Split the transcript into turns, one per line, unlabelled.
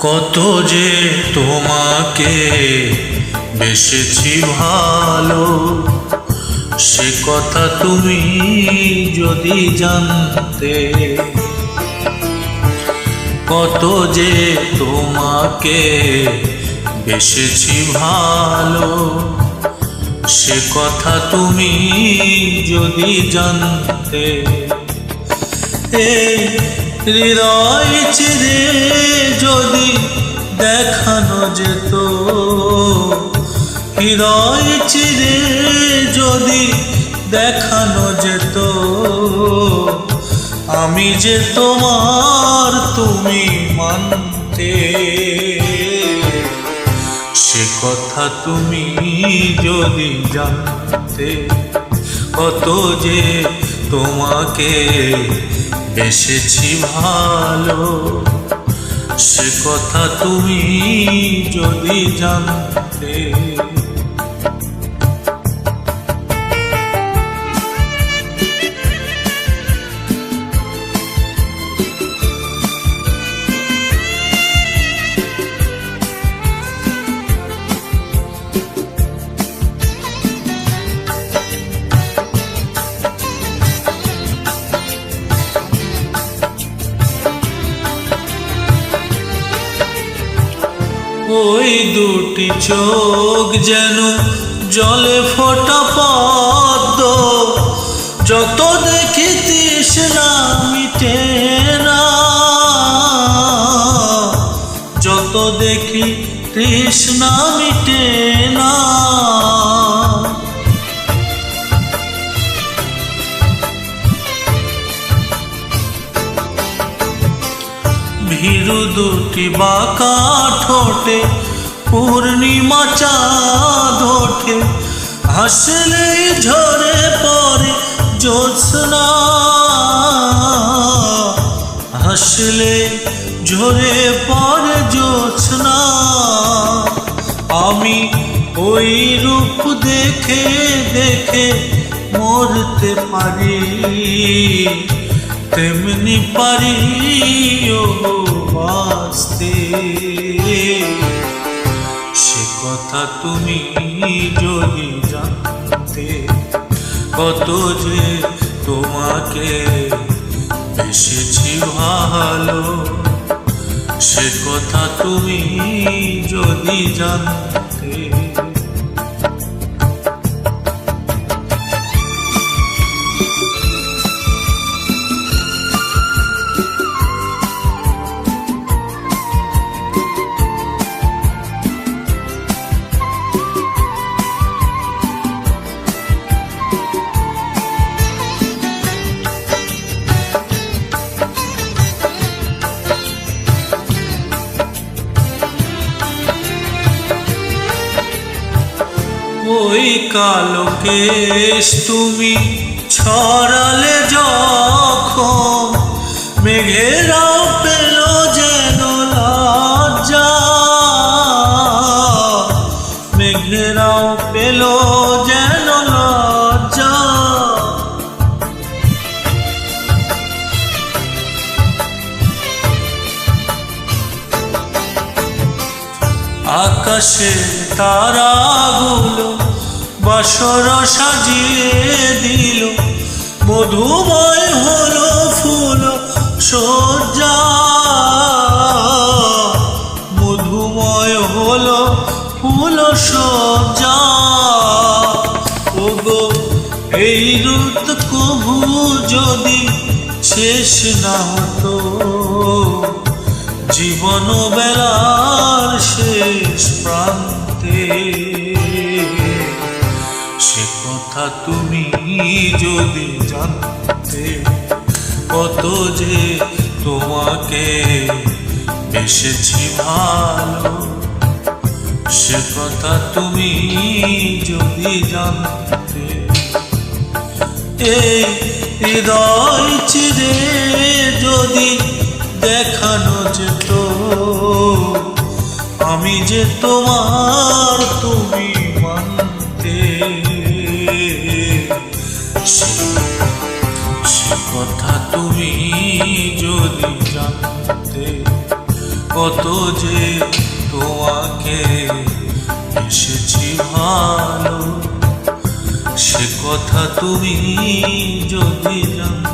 কত যে তোমাকে বেসেছি ভালো, সে কথা তুমি যদি জানতে। কত যে তোমাকে বেসেছি ভালো, সে কথা তুমি যদি জানতে। এই হৃদয় চিরে যদি দেখানো যেত, হৃদয় চিরে যদি দেখানো যেত, আমি যে তোমার তুমি মানতে। সে কথা তুমি যদি জানতে। কত যে তোমাকে বেসেছি ভালো, সে কথা তুমি যদি জানতে। ওই দুটি চোখ যেন জলে ফোটা পদ্ম, যত দেখি তৃষ্ণা মিটে না, যত দেখি তৃষ্ণা মিটে না। ভীরু দুটি বাঁকা ঠোঁটে পূর্ণিমা চাঁদ ওঠে, হাসলেই ঝরে পড়ে জ্যোৎস্না, হাসলে ঝরে পড়ে জ্যোৎস্না। আমি ওই রূপ দেখে দেখে মরতে পারি, তেমনি পারি ও বাঁচতে। সে কথা তুমি যদি জানতে। কত যে তোমাকে বেসেছি ভালো, সে কথা তুমি যদি জানতে। ওই কালো কেশ তুমি ছড়ালে যখন, মেঘেরাও পেল যেন লজ্জা, মেঘেরাও পেল যেন লজ্জা। আকাশে তারাগুলো বাসর সাজিয়ে দিল, মধুময় হলো ফুল সজ্জা, মধুময় হলো ফুল সজ্জা। ওগো এই রুত কভু যদি শেষ না হতো, জীবন বেলার শেষ প্রান্তে। সে কথা তুমি যদি জানতে। কত যে তোমাকে বেসেছি ভালো, সে কথা তুমি যদি জানতে। এই হৃদয় চিরে যদি দেখানো যেত, আমি যে তোমার তুমি মানতে। সে কথা তুমি যদি জানতে। কত যে তোমাকে এসেছি ভালো, সে কথা তুমি যদি জানতে।